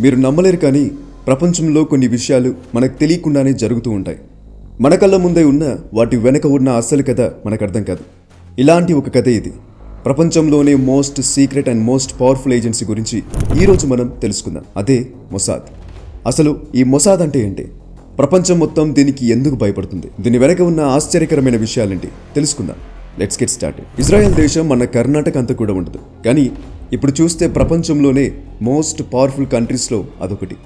మీరు నమ్మలేరు కానీ ప్రపంచంలో కొన్ని విషయాలు మనకు తెలియకుండానే జరుగుతూ ఉంటాయి. మన కళ్ళ ముందే ఉన్న వాటి వెనక ఉన్న అసలు కథ మనకు అర్థం కాదు. ఇలాంటి ఒక కథ ఇది. ప్రపంచంలోనే most secret and most powerful agency గురించి ఈరోజు మనం తెలుసుకుందాం. అదే మొసాద్. అసలు ఈ మొసాద్ అంటే ఏంటి? ప్రపంచం మొత్తం దీనికి ఎందుకు భయపడుతుంది? దీని వెనక ఉన్న ఆశ్చర్యకరమైన విషయాలేంటి తెలుసుకుందాం. Let's get started. ఇజ్రాయెల్ దేశం మన కర్ణాటక అంతా కూడా ఉండదు, కానీ ఇప్పుడు చూస్తే ప్రపంచంలోనే మోస్ట్ పవర్ఫుల్ కంట్రీస్లో అదొకటి.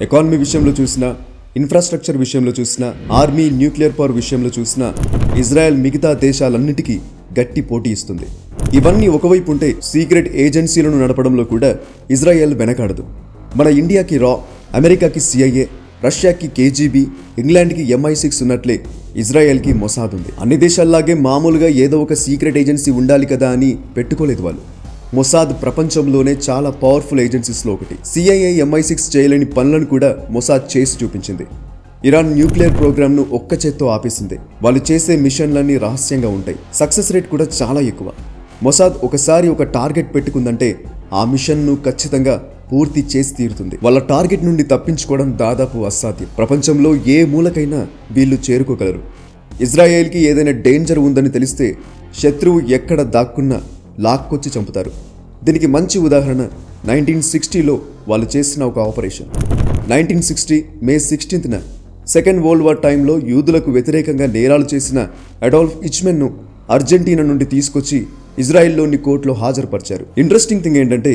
ఎకానమీ విషయంలో చూసినా, ఇన్ఫ్రాస్ట్రక్చర్ విషయంలో చూసినా, ఆర్మీ, న్యూక్లియర్ పవర్ విషయంలో చూసినా ఇజ్రాయెల్ మిగతా దేశాలన్నిటికీ గట్టి పోటీ ఇస్తుంది. ఇవన్నీ ఒకవైపు ఉంటే సీక్రెట్ ఏజెన్సీలను నడపడంలో కూడా ఇజ్రాయెల్ వెనకాడదు. మన ఇండియాకి రా, అమెరికాకి సిఐఏ, రష్యాకి కేజీబీ, ఇంగ్లాండ్కి MI6 ఉన్నట్లే ఇజ్రాయెల్కి మొసాద్ ఉంది. అన్ని దేశాల్లాగే మామూలుగా ఏదో ఒక సీక్రెట్ ఏజెన్సీ ఉండాలి కదా అని పెట్టుకోలేదు వాళ్ళు. మొసాద్ ప్రపంచంలోనే చాలా పవర్ఫుల్ ఏజెన్సీస్లో ఒకటి. సిఐఏ MI6 చేయలేని పనులను కూడా మొసాద్ చేసి చూపించింది. ఇరాన్ న్యూక్లియర్ ప్రోగ్రామ్ను ఒక్క చేత్తో ఆపేసింది. వాళ్ళు చేసే మిషన్లన్నీ రహస్యంగా ఉంటాయి. సక్సెస్ రేట్ కూడా చాలా ఎక్కువ. మొసాద్ ఒకసారి ఒక టార్గెట్ పెట్టుకుందంటే ఆ మిషన్ను ఖచ్చితంగా పూర్తి చేసి తీరుతుంది. వాళ్ళ టార్గెట్ నుండి తప్పించుకోవడం దాదాపు అసాధ్యం. ప్రపంచంలో ఏ మూలకైనా వీళ్ళు చేరుకోగలరు. ఇజ్రాయెల్కి ఏదైనా డేంజర్ ఉందని తెలిస్తే శత్రువు ఎక్కడ దాక్కున్నా లాక్కొచ్చి చంపుతారు. దీనికి మంచి ఉదాహరణ 1960లో వాళ్ళు చేసిన ఒక ఆపరేషన్. 1960 మే 16న సెకండ్ వరల్డ్ వార్ టైంలో యూదులకు వ్యతిరేకంగా నేరాలు చేసిన అడాల్ఫ్ ఇచ్మెన్ను అర్జెంటీనా నుండి తీసుకొచ్చి ఇజ్రాయెల్లోని కోర్టులో హాజరుపరిచారు. ఇంట్రెస్టింగ్ థింగ్ ఏంటంటే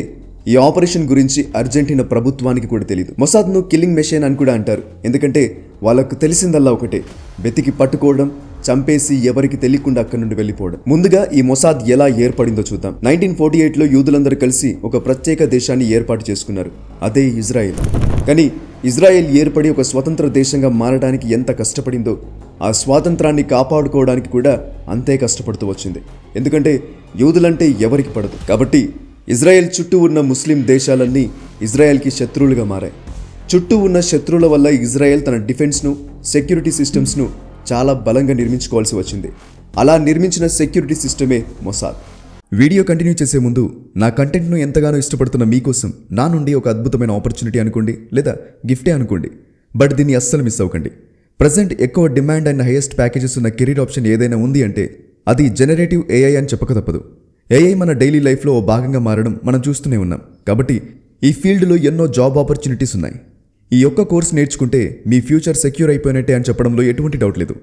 ఈ ఆపరేషన్ గురించి అర్జెంటీనా ప్రభుత్వానికి కూడా తెలియదు. మొసాద్ను కిల్లింగ్ మెషిన్ అని కూడా అంటారు. ఎందుకంటే వాళ్ళకు తెలిసిందల్లా ఒకటే, వెతికి పట్టుకోవడం, చంపేసి ఎవరికి తెలియకుండా అక్కడి నుండి వెళ్ళిపోవడం. ముందుగా ఈ మొసాద్ ఎలా ఏర్పడిందో చూద్దాం. 1948లో యూదులందరూ కలిసి ఒక ప్రత్యేక దేశాన్ని ఏర్పాటు చేసుకున్నారు. అదే ఇజ్రాయెల్. కానీ ఇజ్రాయెల్ ఏర్పడి ఒక స్వతంత్ర దేశంగా మారడానికి ఎంత కష్టపడిందో ఆ స్వాతంత్రాన్ని కాపాడుకోవడానికి కూడా అంతే కష్టపడుతూ వచ్చింది. ఎందుకంటే యూదులంటే ఎవరికి పడదు. కాబట్టి ఇజ్రాయెల్ చుట్టూ ఉన్న ముస్లిం దేశాలన్నీ ఇజ్రాయెల్కి శత్రువులుగా మారాయి. చుట్టూ ఉన్న శత్రువుల వల్ల ఇజ్రాయెల్ తన డిఫెన్స్ను, సెక్యూరిటీ సిస్టమ్స్ను చాలా బలంగా నిర్మించుకోవాల్సి వచ్చింది. అలా నిర్మించిన సెక్యూరిటీ సిస్టమే మొసాద్. వీడియో కంటిన్యూ చేసే ముందు నా కంటెంట్ను ఎంతగానో ఇష్టపడుతున్న మీకోసం నా నుండి ఒక అద్భుతమైన ఆపర్చునిటీ అనుకోండి, లేదా గిఫ్టే అనుకోండి. బట్ దీన్ని అస్సలు మిస్ అవ్వకండి. ప్రజెంట్ ఎక్కువ డిమాండ్ అండ్ హైయెస్ట్ ప్యాకేజెస్ ఉన్న కెరీర్ ఆప్షన్ ఏదైనా ఉంది అంటే అది జనరేటివ్ AI అని చెప్పక తప్పదు. AI మన డైలీ లైఫ్లో ఓ భాగంగా మారడం మనం చూస్తూనే ఉన్నాం. కాబట్టి ఈ ఫీల్డ్లో ఎన్నో జాబ్ ఆపర్చునిటీస్ ఉన్నాయి. ఈ ఒక్క కోర్స్ నేర్చుకుంటే మీ ఫ్యూచర్ సెక్యూర్ అయిపోయినట్టే అని చెప్పడంలో ఎటువంటి డౌట్ లేదు.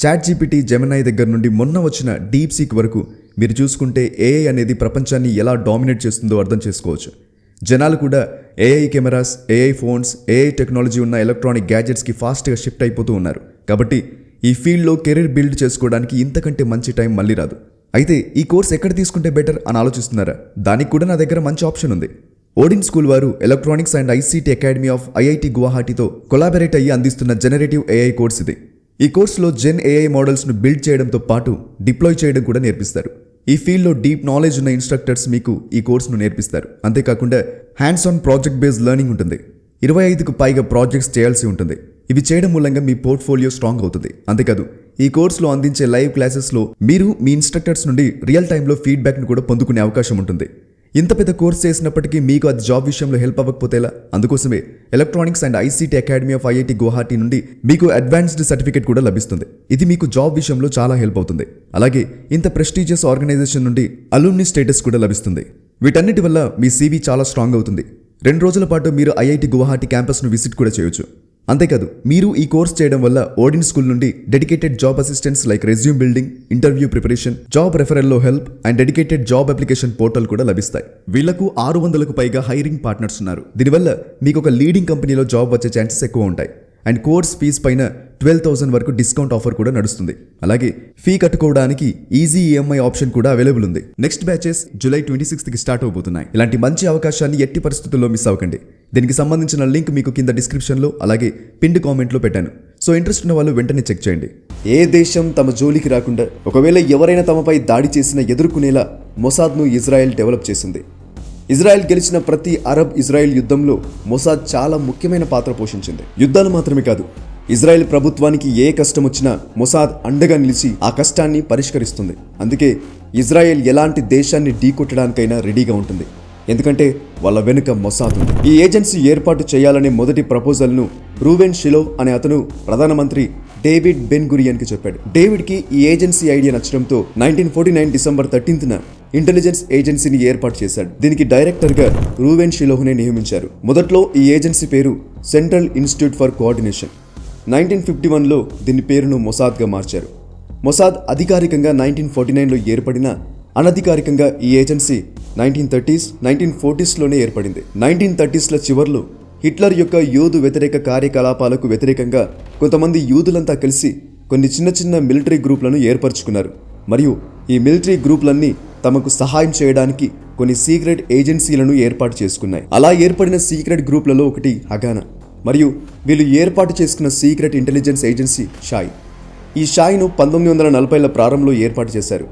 ChatGPT, Gemini దగ్గర నుండి మొన్న వచ్చిన DeepSeek వరకు మీరు చూసుకుంటే AI అనేది ప్రపంచాన్ని ఎలా డామినేట్ చేస్తుందో అర్థం చేసుకోవచ్చు. జనాలు కూడా AI cameras, AI phones, AI technology ఉన్న ఎలక్ట్రానిక్ గ్యాజెట్స్కి ఫాస్ట్గా షిఫ్ట్ అయిపోతూ ఉన్నారు. కాబట్టి ఈ ఫీల్డ్లో కెరీర్ బిల్డ్ చేసుకోవడానికి ఇంతకంటే మంచి టైం మళ్ళీ రాదు. అయితే ఈ కోర్స్ ఎక్కడ తీసుకుంటే బెటర్ అని ఆలోచిస్తున్నారా? దానికి కూడా నా దగ్గర మంచి ఆప్షన్ ఉంది. ఓడిన్ స్కూల్ వారు electronics and ICT academy of IIT గువాహటితో కొలాబరేట్ అయ్యి అందిస్తున్న జనరేటివ్ AI కోర్స్ ఇది. ఈ కోర్సులో జెన్ AI మోడల్స్ను బిల్డ్ చేయడంతో పాటు డిప్లాయ్ చేయడం కూడా నేర్పిస్తారు. ఈ ఫీల్డ్లో డీప్ నాలెడ్జ్ ఉన్న ఇన్స్ట్రక్టర్స్ మీకు ఈ కోర్సును నేర్పిస్తారు. అంతేకాకుండా hands on project based learning ఉంటుంది. 25కు పైగా ప్రాజెక్ట్స్ చేయాల్సి ఉంటుంది. ఇవి చేయడం మూలంగా మీ పోర్ట్ఫోలియో స్ట్రాంగ్ అవుతుంది. అంతేకాదు ఈ కోర్సులో అందించే లైవ్ క్లాసెస్లో మీరు మీ ఇన్స్ట్రక్టర్స్ నుండి రియల్ టైంలో ఫీడ్బ్యాక్ను కూడా పొందుకునే అవకాశం ఉంటుంది. ఇంత పెద్ద కోర్స్ చేసినప్పటికీ మీకు అది జాబ్ విషయంలో హెల్ప్ అవ్వకపోతే ఎలా? అందుకోసమే electronics and ICT academy of IIT Guwahati నుండి మీకు అడ్వాన్స్డ్ సర్టిఫికేట్ కూడా లభిస్తుంది. ఇది మీకు జాబ్ విషయంలో చాలా హెల్ప్ అవుతుంది. అలాగే ఇంత ప్రెస్టీజియస్ ఆర్గనైజేషన్ నుండి అలుమ్ని స్టేటస్ కూడా లభిస్తుంది. వీటన్నిటి వల్ల మీ CV చాలా స్ట్రాంగ్ అవుతుంది. 2 రోజుల పాటు మీరు IIT గువాహటి క్యాంపస్ను విజిట్ కూడా చేయొచ్చు. అంతేకాదు మీరు ఈ కోర్స్ చేయడం వల్ల ఓడిన్ స్కూల్ నుండి dedicated job assistants like resume building, interview preparation, job రెఫరల్లో help and dedicated job application portal కూడా లభిస్తాయి. వీళ్లకు 600కు పైగా హైరింగ్ పార్ట్నర్స్ ఉన్నారు. దీనివల్ల మీకు ఒక లీడింగ్ కంపెనీలో జాబ్ వచ్చే ఛాన్సెస్ ఎక్కువ ఉంటాయి. అండ్ కోర్స్ ఫీజ్ పైన 12,000 వరకు డిస్కౌంట్ ఆఫర్ కూడా నడుస్తుంది. అలాగే ఫీ కట్టుకోవడానికి ఈజీ EMI ఆప్షన్ కూడా అవైలబుల్ ఉంది. నెక్స్ట్ బ్యాచెస్ జూలై 26కి స్టార్ట్ అవబోతున్నాయి. ఇలాంటి మంచి అవకాశాన్ని ఎట్టి పరిస్థితుల్లో మిస్ అవ్వకండి. దీనికి సంబంధించిన లింక్ మీకు కింద డిస్క్రిప్షన్లో అలాగే పిన్డ్ కామెంట్లో పెట్టాను. సో ఇంట్రెస్ట్ ఉన్న వాళ్ళు వెంటనే చెక్ చేయండి. ఏ దేశం తమ జోలికి రాకుండా ఒకవేళ ఎవరైనా తమపై దాడి చేసినా ఎదుర్కొనేలా మొసాద్ను ఇజ్రాయెల్ డెవలప్ చేసింది. ఇజ్రాయెల్ గెలిచిన ప్రతి అరబ్ ఇజ్రాయెల్ యుద్ధంలో మొసాద్ చాలా ముఖ్యమైన పాత్ర పోషించింది. యుద్ధాలు మాత్రమే కాదు, ఇజ్రాయెల్ ప్రభుత్వానికి ఏ కష్టం వచ్చినా మొసాద్ అండగా నిలిచి ఆ కష్టాన్ని పరిష్కరిస్తుంది. అందుకే ఇజ్రాయెల్ ఎలాంటి దేశాన్ని ఢీకొట్టడానికైనా రెడీగా ఉంటుంది. ఎందుకంటే వాళ్ళ వెనుక మొసాద్ ఉంది. ఈ ఏజెన్సీ ఏర్పాటు చేయాలనే మొదటి ప్రపోజల్ను రూవెన్ షిలోవ్ అనే అతను ప్రధానమంత్రి డేవిడ్ బెన్ గురియన్కి చెప్పాడు. డేవిడ్కి ఈ ఏజెన్సీ ఐడియా నచ్చడంతో 1949 డిసెంబర్ 13న ఇంటెలిజెన్స్ ఏజెన్సీని ఏర్పాటు చేశాడు. దీనికి డైరెక్టర్గా రూవెన్ షిలోవ్నే నియమించారు. మొదట్లో ఈ ఏజెన్సీ పేరు సెంట్రల్ ఇన్స్టిట్యూట్ ఫర్ కోఆర్డినేషన్. 1951లో దీని పేరును మొసాద్గా మార్చారు. మొసాద్ అధికారికంగా 1949లో ఏర్పడిన, అనధికారికంగా ఈ ఏజెన్సీ 1930s, 1940sలోనే ఏర్పడింది. 1930sల చివర్లో హిట్లర్ యొక్క యూదు వ్యతిరేక కార్యకలాపాలకు వ్యతిరేకంగా కొంతమంది యూదులంతా కలిసి కొన్ని చిన్న చిన్న మిలిటరీ గ్రూపులను ఏర్పరచుకున్నారు. మరియు ఈ మిలిటరీ గ్రూపులన్నీ తమకు సహాయం చేయడానికి కొన్ని సీక్రెట్ ఏజెన్సీలను ఏర్పాటు చేసుకున్నాయి. అలా ఏర్పడిన సీక్రెట్ గ్రూపులలో ఒకటి హగానా. మరియు వీళ్ళు ఏర్పాటు చేసుకున్న సీక్రెట్ ఇంటెలిజెన్స్ ఏజెన్సీ షాయ్. ఈ షాయ్ను 1940ల ప్రారంభంలో ఏర్పాటు చేశారు.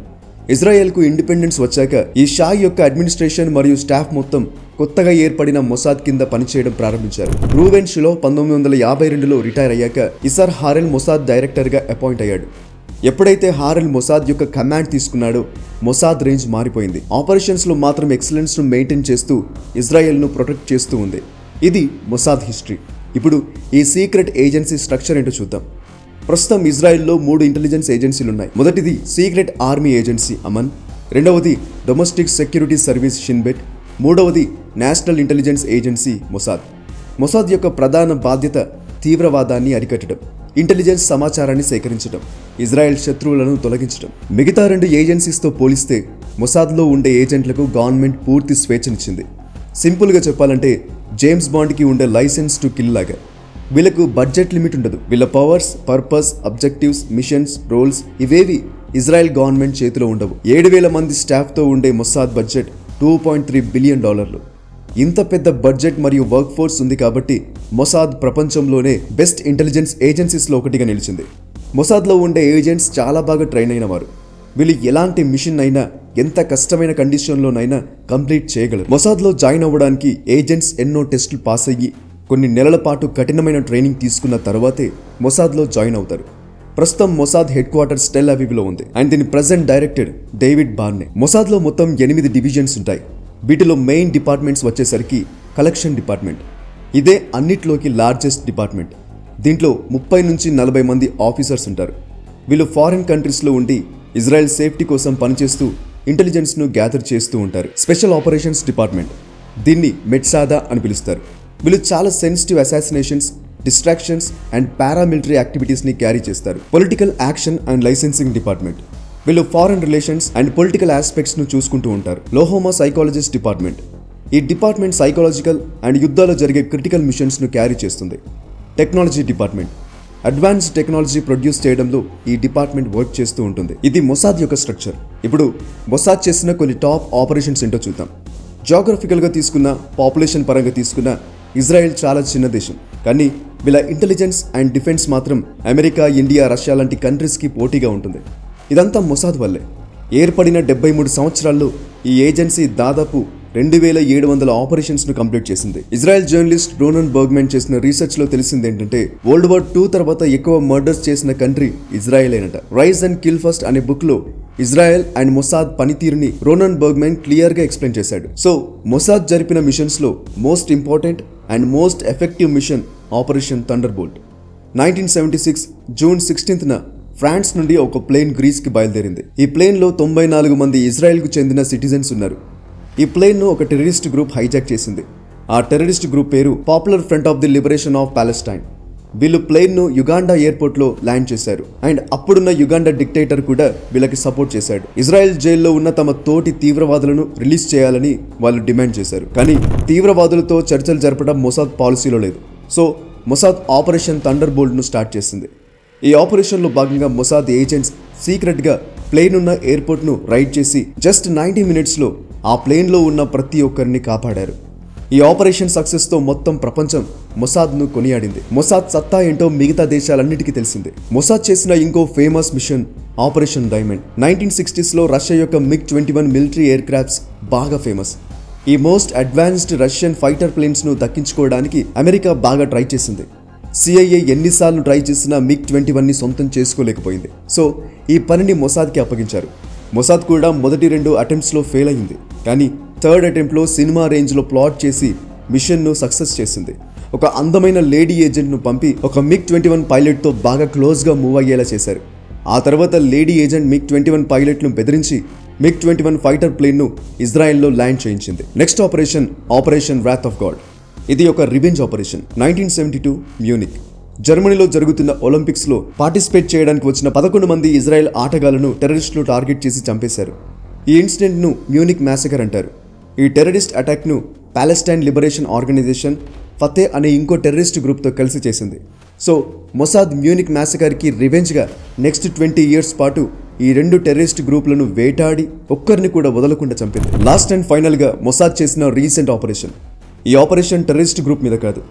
ఇజ్రాయెల్కు ఇండిపెండెన్స్ వచ్చాక ఈ షాయ్ యొక్క అడ్మినిస్ట్రేషన్ మరియు స్టాఫ్ మొత్తం కొత్తగా ఏర్పడిన మొసాద్ కింద పనిచేయడం ప్రారంభించారు. రూవెన్ షిలోవ్ 1952లో రిటైర్ అయ్యాక ఇసార్ హారెల్ మొసాద్ డైరెక్టర్గా అపాయింట్ అయ్యాడు. ఎప్పుడైతే హారెల్ మొసాద్ యొక్క కమాండ్ తీసుకున్నాడో మొసాద్ రేంజ్ మారిపోయింది. ఆపరేషన్స్లో మాత్రం ఎక్సలెన్స్ను మెయింటైన్ చేస్తూ ఇజ్రాయెల్ను ప్రొటెక్ట్ చేస్తూ ఉంది. ఇది మొసాద్ హిస్టరీ. ఇప్పుడు ఈ సీక్రెట్ ఏజెన్సీ స్ట్రక్చర్ ఏంటో చూద్దాం. ప్రస్తుతం ఇజ్రాయెల్లో 3 ఇంటెలిజెన్స్ ఏజెన్సీలు ఉన్నాయి. మొదటిది సీక్రెట్ ఆర్మీ ఏజెన్సీ అమన్, రెండవది డొమెస్టిక్ సెక్యూరిటీ సర్వీస్ షిన్బెట్, మూడవది national intelligence agency Mossad. Mossad యొక్క ప్రధాన బాధ్యత తీవ్రవాదాన్ని అరికట్టడం, ఇంటెలిజెన్స్ సమాచారాన్ని సేకరించడం, ఇజ్రాయెల్ శత్రువులను తొలగించడం. మిగతా 2 ఏజెన్సీస్తో పోలిస్తే మొసాద్లో ఉండే ఏజెంట్లకు గవర్నమెంట్ పూర్తి స్వేచ్ఛనిచ్చింది. సింపుల్గా చెప్పాలంటే జేమ్స్ బాండ్కి ఉండే లైసెన్స్ టు కిల్ లాగా. వీళ్ళకు బడ్జెట్ లిమిట్ ఉండదు. వీళ్ళ powers, purpose, objectives, missions, roles ఇవేవి ఇజ్రాయెల్ గవర్నమెంట్ చేతిలో ఉండవు. 7,000 మంది స్టాఫ్తో ఉండే మొసాద్ బడ్జెట్ $2.3 బిలియన్. ఇంత పెద్ద బడ్జెట్ మరియు వర్క్ ఫోర్స్ ఉంది కాబట్టి మొసాద్ ప్రపంచంలోనే బెస్ట్ ఇంటెలిజెన్స్ ఏజెన్సీస్లో ఒకటిగా నిలిచింది. మొసాద్లో ఉండే ఏజెంట్స్ చాలా బాగా ట్రైన్ అయిన వారు. వీళ్ళు ఎలాంటి మిషన్ అయినా ఎంత కష్టమైన కండిషన్లోనైనా కంప్లీట్ చేయగలరు. మొసాద్లో జాయిన్ అవ్వడానికి ఏజెంట్స్ ఎన్నో టెస్టులు పాస్ అయ్యి కొన్ని నెలల పాటు కఠినమైన ట్రైనింగ్ తీసుకున్న తర్వాతే మొసాద్లో జాయిన్ అవుతారు. ప్రస్తుతం మొసాద్ హెడ్ క్వార్టర్స్ టెల్ అవీవ్లో ఉంది అండ్ దీని ప్రెజెంట్ డైరెక్టర్ డేవిడ్ బార్నే. మొసాద్లో మొత్తం 8 డివిజన్స్ ఉంటాయి. వీటిలో మెయిన్ డిపార్ట్మెంట్స్ వచ్చేసరికి కలెక్షన్ డిపార్ట్మెంట్. ఇదే అన్నిట్లోకి లార్జెస్ట్ డిపార్ట్మెంట్. దీంట్లో 30 నుంచి 40 మంది ఆఫీసర్స్ ఉంటారు. వీళ్ళు ఫారిన్ కంట్రీస్లో ఉండి ఇజ్రాయెల్ సేఫ్టీ కోసం పనిచేస్తూ ఇంటెలిజెన్స్ను గ్యాదర్ చేస్తూ ఉంటారు. స్పెషల్ ఆపరేషన్స్ డిపార్ట్మెంట్, దీన్ని మెట్సాదా అని పిలుస్తారు. వీళ్ళు చాలా sensitive assassinations, distractions and paramilitary యాక్టివిటీస్ని క్యారీ చేస్తారు. Political action and licensing department, వీళ్ళు ఫారెన్ రిలేషన్స్ అండ్ పొలిటికల్ ఆస్పెక్ట్స్ను చూసుకుంటూ ఉంటారు. లోహోమా సైకాలజిస్ట్ డిపార్ట్మెంట్, ఈ డిపార్ట్మెంట్ సైకాలజికల్ అండ్ యుద్ధాల్లో జరిగే క్రిటికల్ మిషన్స్ను క్యారీ చేస్తుంది. Technology department, advanced technology produce చేయడంలో ఈ డిపార్ట్మెంట్ వర్క్ చేస్తూ ఉంటుంది. ఇది మొసాద్ యొక్క స్ట్రక్చర్. ఇప్పుడు మొసాద్ చేసిన కొన్ని టాప్ ఆపరేషన్స్ ఏంటో చూద్దాం. జాగ్రఫికల్గా తీసుకున్న, పాపులేషన్ పరంగా తీసుకున్న ఇజ్రాయెల్ చాలా చిన్న దేశం. కానీ వీళ్ళ ఇంటెలిజెన్స్ అండ్ డిఫెన్స్ మాత్రం అమెరికా, ఇండియా, రష్యా లాంటి కంట్రీస్కి పోటీగా ఉంటుంది. ఇదంతా మొసాద్ వల్లే. ఏర్పడిన 73 సంవత్సరాల్లో ఈ ఏజెన్సీ దాదాపు 2,700 ఆపరేషన్స్ను కంప్లీట్ చేసింది. ఇజ్రాయెల్ జర్నలిస్ట్ రోనన్ బర్గ్మెన్ చేసిన రీసెర్చ్లో తెలిసింది ఏంటంటే World War II తర్వాత ఎక్కువ మర్డర్స్ చేసిన కంట్రీ ఇజ్రాయెల్ అయినట. రైజ్ అండ్ కిల్ ఫస్ట్ అనే బుక్లో ఇజ్రాయెల్ అండ్ మొసాద్ పనితీరుని రోనన్ బర్గ్మెన్ క్లియర్గా ఎక్స్ప్లెయిన్ చేశాడు. సో మొసాద్ జరిపిన మిషన్స్లో most important and most effective mission operation thunderbolt. 1976 June 16న ఫ్రాన్స్ నుండి ఒక ప్లేన్ గ్రీస్కి బయలుదేరింది. ఈ ప్లేన్లో 94 మంది ఇజ్రాయెల్కు చెందిన సిటిజన్స్ ఉన్నారు. ఈ ప్లేన్ను ఒక టెర్రరిస్ట్ గ్రూప్ హైజాక్ చేసింది. ఆ టెర్రరిస్ట్ గ్రూప్ పేరు popular front of the liberation of Palestine. వీళ్ళు ప్లేన్ను యుగాండా ఎయిర్పోర్ట్లో ల్యాండ్ చేశారు అండ్ అప్పుడున్న యుగాండా డిక్టేటర్ కూడా వీళ్ళకి సపోర్ట్ చేశాడు. ఇజ్రాయెల్ జైల్లో ఉన్న తమ తోటి తీవ్రవాదులను రిలీజ్ చేయాలని వాళ్ళు డిమాండ్ చేశారు. కానీ తీవ్రవాదులతో చర్చలు జరపడం మొసాద్ పాలసీలో లేదు. సో మొసాద్ ఆపరేషన్ థండర్బోల్ట్ను స్టార్ట్ చేసింది. ఈ ఆపరేషన్లో భాగంగా మొసాద్ ఏజెంట్స్ సీక్రెట్గా ప్లేన్ ఉన్న ఎయిర్పోర్ట్ను రైడ్ చేసి జస్ట్ 90 మినిట్స్లో ఆ ప్లేన్లో ఉన్న ప్రతి ఒక్కరిని కాపాడారు. ఈ ఆపరేషన్ సక్సెస్తో మొత్తం ప్రపంచం మొసాద్ను కొనియాడింది. మొసాద్ సత్తా ఏంటో మిగతా దేశాలన్నిటికీ తెలిసింది. మొసాద్ చేసిన ఇంకో ఫేమస్ మిషన్ ఆపరేషన్ డైమండ్. 1960sలో రష్యా యొక్క MiG-21 మిలిటరీ ఎయిర్ క్రాఫ్ట్స్ బాగా ఫేమస్. ఈ మోస్ట్ అడ్వాన్స్డ్ రష్యన్ ఫైటర్ ప్లేన్స్ను దక్కించుకోవడానికి అమెరికా బాగా ట్రై చేసింది. CIA ఎన్నిసార్లు ట్రై చేసినా MiG-21ని సొంతం చేసుకోలేకపోయింది. సో ఈ పనిని మొసాద్కి అప్పగించారు. మొసాద్ కూడా మొదటి 2 అటెంప్ట్స్లో ఫెయిల్ అయింది. కానీ థర్డ్ అటెంప్ట్లో సినిమా రేంజ్లో ప్లాట్ చేసి మిషన్ను సక్సెస్ చేసింది. ఒక అందమైన లేడీ ఏజెంట్ను పంపి ఒక MiG-21 పైలట్తో బాగా క్లోజ్గా మూవ్ అయ్యేలా చేశారు. ఆ తర్వాత లేడీ ఏజెంట్ MiG-21 పైలట్ను బెదిరించి MiG-21 ఫైటర్ ప్లేన్ను ఇజ్రాయెల్లో ల్యాండ్ చేయించింది. Next operation wrath of God. ఇది ఒక రివెంజ్ ఆపరేషన్. 1972 మ్యూనిక్, జర్మనీలో జరుగుతున్న ఒలింపిక్స్లో పార్టిసిపేట్ చేయడానికి వచ్చిన 11 మంది ఇజ్రాయెల్ ఆటగాళ్లను టెర్రరిస్టులు టార్గెట్ చేసి చంపేశారు. ఈ ఇన్సిడెంట్ను మ్యూనిక్ మ్యాసకర్ అంటారు. ఈ టెర్రరిస్ట్ అటాక్ను పాలెస్టైన్ లిబరేషన్ ఆర్గనైజేషన్ ఫతే అనే ఇంకో టెర్రరిస్ట్ గ్రూప్తో కలిసి చేసింది. సో మొసాద్ మ్యూనిక్ మ్యాసకర్కి రివెంజ్గా నెక్స్ట్ 20 ఇయర్స్ పాటు ఈ 2 టెర్రరిస్ట్ గ్రూపులను వేటాడి ఒక్కరిని కూడా వదలకుండా చంపింది. లాస్ట్ అండ్ ఫైనల్గా మొసాద్ చేసిన రీసెంట్ ఆపరేషన్. ఈ ఆపరేషన్ టెర్రరిస్ట్ గ్రూప్ మీద కాదు,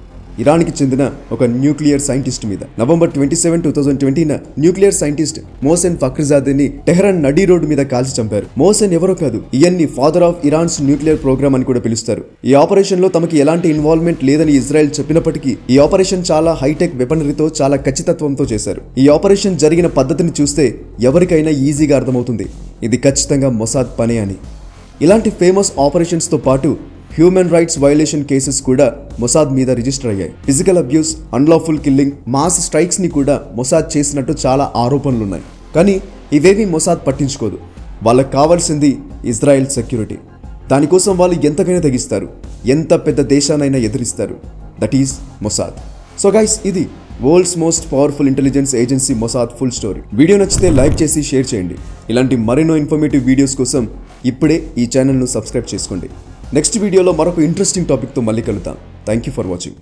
ఇరాన్కి చెందిన ఒక న్యూక్లియర్ సైంటిస్ట్ మీద. నవంబర్ 27, 2020న న్యూక్లియర్ సైంటిస్ట్ మోసెన్ ఫక్రిజాదేని టెహరాన్ నడీ రోడ్డు మీద కాల్చి చంపారు. మోసెన్ ఎవరో కాదు, ఈయన్ని father of Iran's nuclear programme అని కూడా పిలుస్తారు. ఈ ఆపరేషన్ లో తమకి ఎలాంటి ఇన్వాల్వ్మెంట్ లేదని ఇజ్రాయెల్ చెప్పినప్పటికీ ఈ ఆపరేషన్ చాలా హైటెక్ వెపనరీతో చాలా ఖచ్చితత్వంతో చేశారు. ఈ ఆపరేషన్ జరిగిన పద్ధతిని చూస్తే ఎవరికైనా ఈజీగా అర్థమవుతుంది ఇది ఖచ్చితంగా మొసాద్ పనే అని. ఇలాంటి ఫేమస్ ఆపరేషన్స్తో పాటు హ్యూమన్ రైట్స్ వయలేషన్ కేసెస్ కూడా మొసాద్ మీద రిజిస్టర్ అయ్యాయి. Physical abuse, unlawful killing, mass strikes ని కూడా మొసాద్ చేసినట్టు చాలా ఆరోపణలున్నాయి. కానీ ఇవేమీ మొసాద్ పట్టించుకోదు. వాళ్ళకి కావాల్సింది ఇజ్రాయెల్ సెక్యూరిటీ. దానికోసం వాళ్ళు ఎంతకైనా తెగిస్తారు, ఎంత పెద్ద దేశానైనా ఎదిరిస్తారు. That is Mossad. So guys, ఇది world's most powerful intelligence agency Mossad full story. Video నచ్చితే లైక్ చేసి షేర్ చేయండి. ఇలాంటి మరెన్నో ఇన్ఫర్మేటివ్ వీడియోస్ కోసం ఇప్పుడే ఈ ఛానల్ను సబ్స్క్రైబ్ చేసుకోండి. నెక్స్ట్ వీడియోలో మరొక ఇంట్రెస్టింగ్ టాపిక్తో మళ్ళీ కలుద్దాం. Thank you for watching.